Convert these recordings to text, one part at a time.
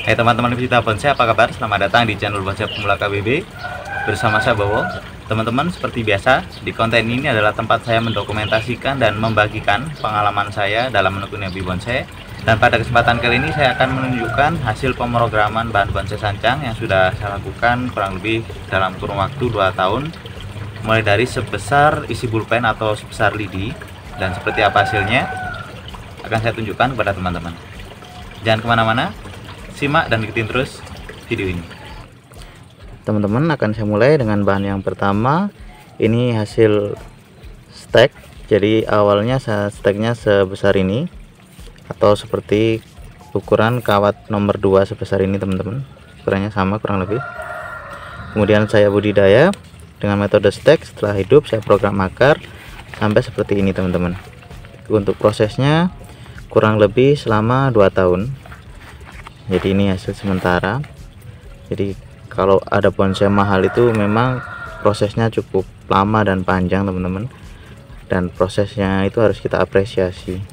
Hai teman-teman pecinta bonsai, apa kabar? Selamat datang di channel Bonsai Pemula KBB bersama saya Bowo. Teman-teman, seperti biasa, di konten ini adalah tempat saya mendokumentasikan dan membagikan pengalaman saya dalam menekuni hobi bonsai. Dan pada kesempatan kali ini saya akan menunjukkan hasil pemrograman bahan bonsai sancang yang sudah saya lakukan kurang lebih dalam kurun waktu 2 tahun, mulai dari sebesar isi pulpen atau sebesar lidi, dan seperti apa hasilnya akan saya tunjukkan kepada teman-teman. Jangan kemana-mana, simak dan ikutin terus video ini. Teman-teman, akan saya mulai dengan bahan yang pertama. Ini hasil stek. Jadi awalnya saya steknya sebesar ini, atau seperti ukuran kawat nomor 2 sebesar ini teman-teman. Ukurannya sama kurang lebih. Kemudian saya budidaya dengan metode stek. Setelah hidup saya program akar sampai seperti ini teman-teman. Untuk prosesnya kurang lebih selama 2 tahun. Jadi ini hasil sementara. Jadi kalau ada bonsai mahal itu memang prosesnya cukup lama dan panjang teman-teman, dan prosesnya itu harus kita apresiasi.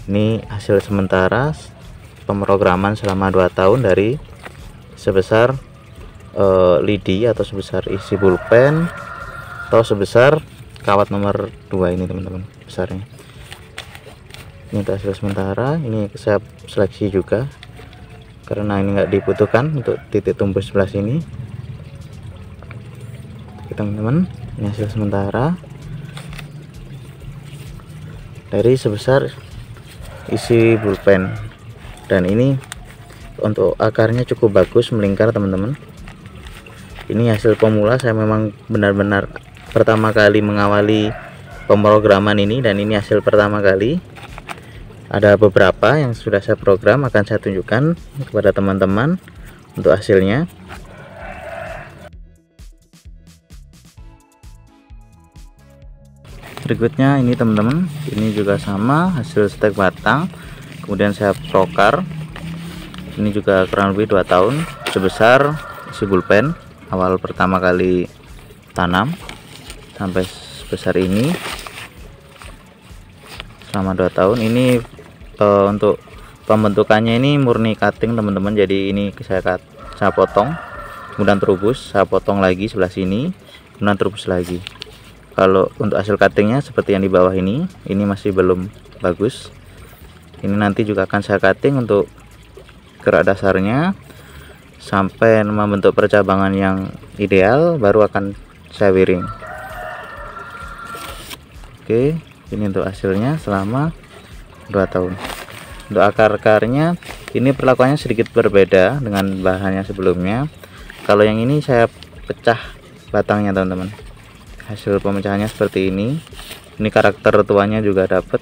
Ini hasil sementara pemrograman selama 2 tahun dari sebesar lidi atau sebesar isi pulpen atau sebesar kawat nomor 2 ini teman-teman besarnya. Ini hasil sementara. Ini saya seleksi juga karena ini nggak dibutuhkan untuk titik tumbuh sebelah sini. Oke teman-teman, ini hasil sementara dari sebesar isi pulpen, dan ini untuk akarnya cukup bagus melingkar teman-teman. Ini hasil pemula, saya memang benar-benar pertama kali mengawali pemrograman ini, dan ini hasil pertama kali. Ada beberapa yang sudah saya program, akan saya tunjukkan kepada teman-teman untuk hasilnya. Berikutnya ini teman-teman, ini juga sama hasil stek batang, kemudian saya prokar. Ini juga kurang lebih 2 tahun, sebesar isi pulpen awal pertama kali tanam sampai sebesar ini selama 2 tahun. Ini untuk pembentukannya ini murni cutting teman-teman. Jadi ini saya potong, kemudian terubus, saya potong lagi sebelah sini, kemudian terubus lagi. Kalau untuk hasil cuttingnya seperti yang di bawah ini masih belum bagus. Ini nanti juga akan saya cutting untuk gerak dasarnya sampai membentuk percabangan yang ideal, baru akan saya wiring. Oke, ini untuk hasilnya selama 2 tahun. Untuk akar-akarnya ini perlakuannya sedikit berbeda dengan bahannya sebelumnya. Kalau yang ini saya pecah batangnya teman-teman. Hasil pemecahannya seperti ini. Ini karakter tuanya juga dapat.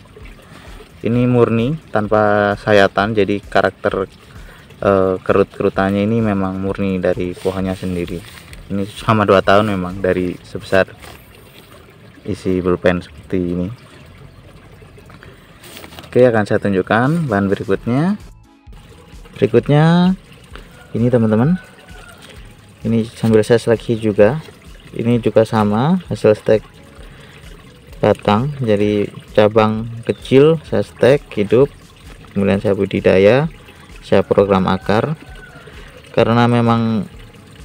Ini murni tanpa sayatan, jadi karakter kerut-kerutannya ini memang murni dari pohonnya sendiri. Ini selama 2 tahun memang dari sebesar isi pulpen seperti ini. Oke, akan saya tunjukkan bahan berikutnya. Ini teman-teman, ini sambil saya seleksi juga. Ini juga sama hasil stek batang, jadi cabang kecil saya stek hidup, kemudian saya budidaya, saya program akar. Karena memang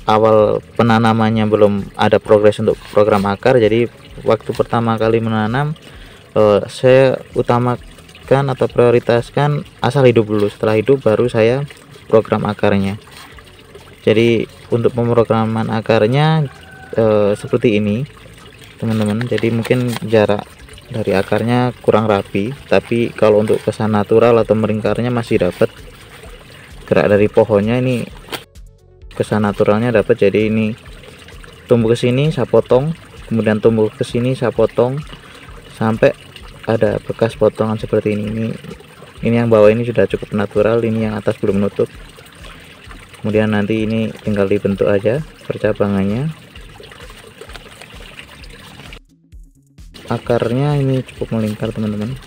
awal penanamannya belum ada progres untuk program akar, jadi waktu pertama kali menanam saya utamakan atau prioritaskan asal hidup dulu. Setelah hidup baru saya program akarnya. Jadi untuk pemrograman akarnya seperti ini teman-teman. Jadi mungkin jarak dari akarnya kurang rapi, tapi kalau untuk kesan natural atau melingkarnya masih dapat. Gerak dari pohonnya ini kesan naturalnya dapat. Jadi ini tumbuh ke sini saya potong, kemudian tumbuh ke sini saya potong sampai ada bekas potongan seperti ini. Ini yang bawah ini sudah cukup natural, ini yang atas belum nutup. Kemudian nanti ini tinggal dibentuk aja percabangannya. Akarnya ini cukup melingkar teman-teman,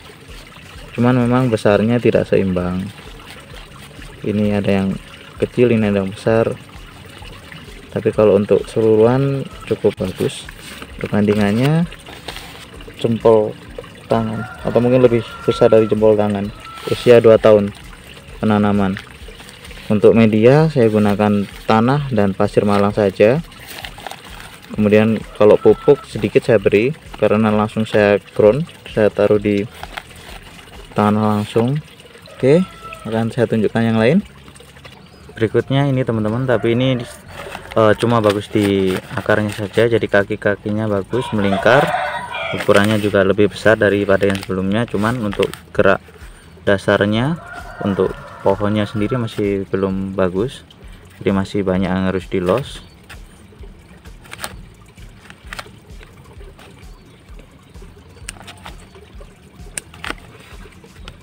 cuman memang besarnya tidak seimbang. Ini ada yang kecil, ini ada yang besar, tapi kalau untuk seluruhan cukup bagus. Perbandingannya jempol tangan atau mungkin lebih besar dari jempol tangan, usia 2 tahun penanaman. Untuk media saya gunakan tanah dan pasir malang saja. Kemudian kalau pupuk sedikit saya beri karena langsung saya ground, saya taruh di tanah langsung. Oke, akan saya tunjukkan yang lain. Berikutnya ini teman-teman, tapi ini cuma bagus di akarnya saja, jadi kaki-kakinya bagus melingkar, ukurannya juga lebih besar daripada yang sebelumnya. Cuman untuk gerak dasarnya, untuk pohonnya sendiri masih belum bagus, jadi masih banyak yang harus dilos.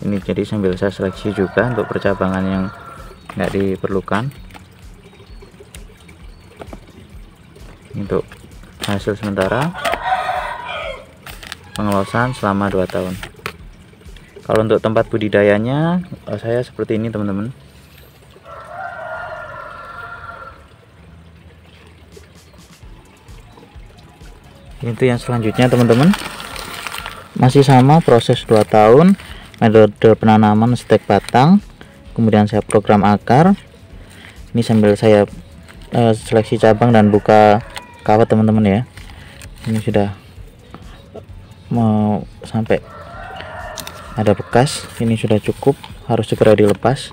Ini jadi sambil saya seleksi juga untuk percabangan yang nggak diperlukan. Untuk hasil sementara pengelosan selama 2 tahun. Kalau untuk tempat budidayanya saya seperti ini teman-teman. Itu yang selanjutnya teman-teman, masih sama proses 2 tahun, metode penanaman stek batang, kemudian saya program akar. Ini sambil saya seleksi cabang dan buka kawat teman-teman ya. Ini sudah mau sampai ada bekas, ini sudah cukup, harus segera dilepas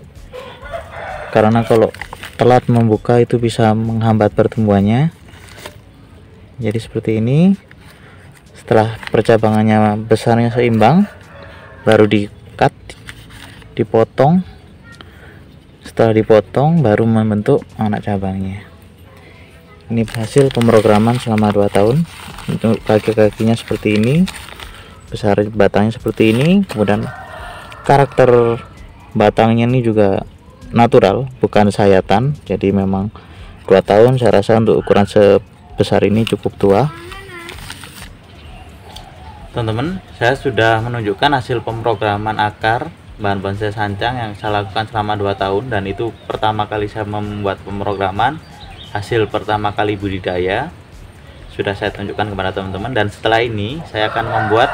karena kalau telat membuka itu bisa menghambat pertumbuhannya. Jadi seperti ini. Setelah percabangannya besarnya seimbang, baru di cut, dipotong. Setelah dipotong baru membentuk anak cabangnya. Ini hasil pemrograman selama 2 tahun. Untuk kaki-kakinya seperti ini, besar batangnya seperti ini, kemudian karakter batangnya ini juga natural, bukan sayatan. Jadi memang 2 tahun saya rasa untuk ukuran sebesar ini cukup tua. Teman-teman, saya sudah menunjukkan hasil pemrograman akar bahan bonsai sancang yang saya lakukan selama 2 tahun, dan itu pertama kali saya membuat pemrograman, hasil pertama kali budidaya sudah saya tunjukkan kepada teman-teman. Dan setelah ini saya akan membuat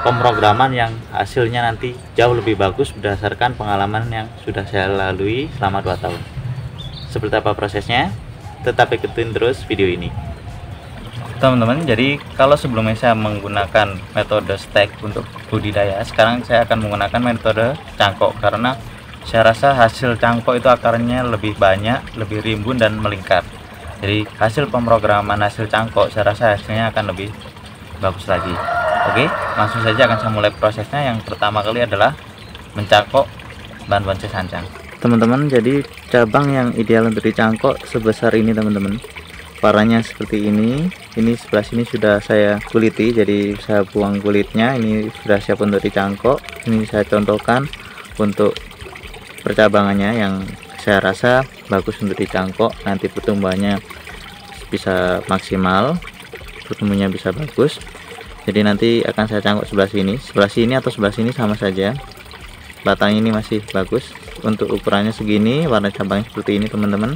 pemrograman yang hasilnya nanti jauh lebih bagus berdasarkan pengalaman yang sudah saya lalui selama 2 tahun. Seperti apa prosesnya? Tetap ikutin terus video ini teman-teman. Jadi kalau sebelumnya saya menggunakan metode stek untuk budidaya, sekarang saya akan menggunakan metode cangkok karena saya rasa hasil cangkok itu akarnya lebih banyak, lebih rimbun dan melingkar. Jadi hasil pemrograman hasil cangkok saya rasa hasilnya akan lebih bagus lagi. Oke, langsung saja akan saya mulai prosesnya. Yang pertama kali adalah mencangkok bahan bonsai sancang teman-teman. Jadi cabang yang ideal untuk dicangkok sebesar ini teman-teman. Parahnya seperti ini sebelah sini sudah saya kuliti, jadi saya buang kulitnya. Ini sudah siap untuk dicangkok. Ini saya contohkan untuk percabangannya yang saya rasa bagus untuk dicangkok, nanti pertumbuhannya bisa maksimal, pertumbuhannya bisa bagus. Jadi nanti akan saya cangkok sebelah sini atau sebelah sini sama saja. Batang ini masih bagus, untuk ukurannya segini, warna cabangnya seperti ini teman-teman.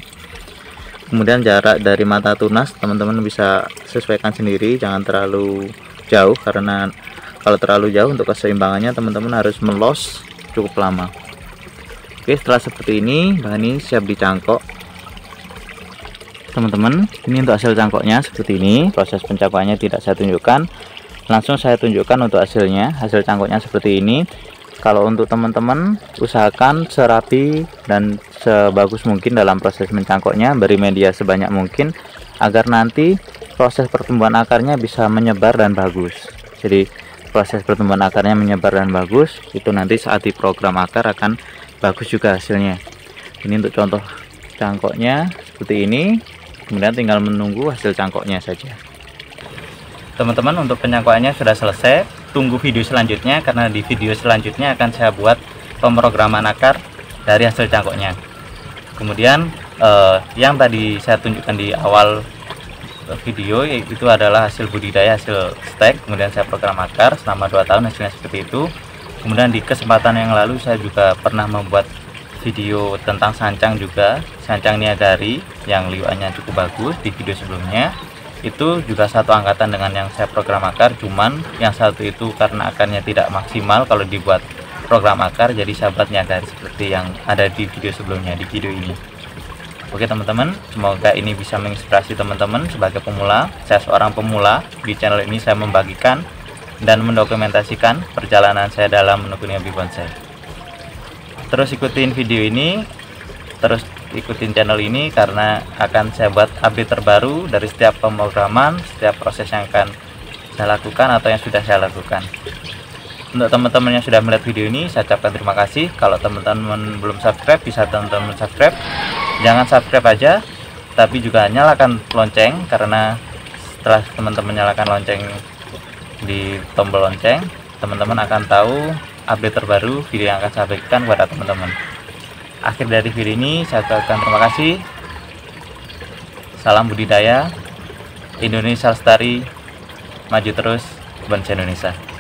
Kemudian jarak dari mata tunas teman-teman bisa sesuaikan sendiri, jangan terlalu jauh karena kalau terlalu jauh untuk keseimbangannya teman-teman harus melos cukup lama. Oke, setelah seperti ini bahan ini siap dicangkok teman-teman. Ini untuk hasil cangkoknya seperti ini. Proses pencangkokannya tidak saya tunjukkan, langsung saya tunjukkan untuk hasilnya. Hasil cangkoknya seperti ini. Kalau untuk teman-teman, usahakan serapi dan sebagus mungkin dalam proses mencangkoknya, beri media sebanyak mungkin agar nanti proses pertumbuhan akarnya bisa menyebar dan bagus. Jadi proses pertumbuhan akarnya menyebar dan bagus, itu nanti saat diprogram akar akan bagus juga hasilnya. Ini untuk contoh cangkoknya seperti ini, kemudian tinggal menunggu hasil cangkoknya saja. Teman-teman, untuk pencangkokannya sudah selesai. Tunggu video selanjutnya karena di video selanjutnya akan saya buat pemrograman akar dari hasil cangkoknya. Kemudian yang tadi saya tunjukkan di awal video itu adalah hasil budidaya, hasil stek, kemudian saya program akar selama 2 tahun, hasilnya seperti itu. Kemudian di kesempatan yang lalu saya juga pernah membuat video tentang sancang juga, sancang niagari yang liuannya cukup bagus. Di video sebelumnya itu juga satu angkatan dengan yang saya program akar, cuman yang satu itu karena akarnya tidak maksimal kalau dibuat program Akar, jadi sahabat nyadar seperti yang ada di video sebelumnya, di video ini. Oke teman-teman, semoga ini bisa menginspirasi teman-teman sebagai pemula. Saya seorang pemula, di channel ini saya membagikan dan mendokumentasikan perjalanan saya dalam menekuni hobi bonsai. Terus ikutin video ini, terus ikutin channel ini karena akan saya buat update terbaru dari setiap pemrograman, setiap proses yang akan saya lakukan atau yang sudah saya lakukan. Untuk teman-teman yang sudah melihat video ini, saya ucapkan terima kasih. Kalau teman-teman belum subscribe, bisa teman-teman subscribe. Jangan subscribe aja, tapi juga nyalakan lonceng, karena setelah teman-teman nyalakan lonceng di tombol lonceng, teman-teman akan tahu update terbaru video yang akan saya bagikan kepada teman-teman. Akhir dari video ini, saya ucapkan terima kasih. Salam budidaya, Indonesia lestari, maju terus, bonsai Indonesia.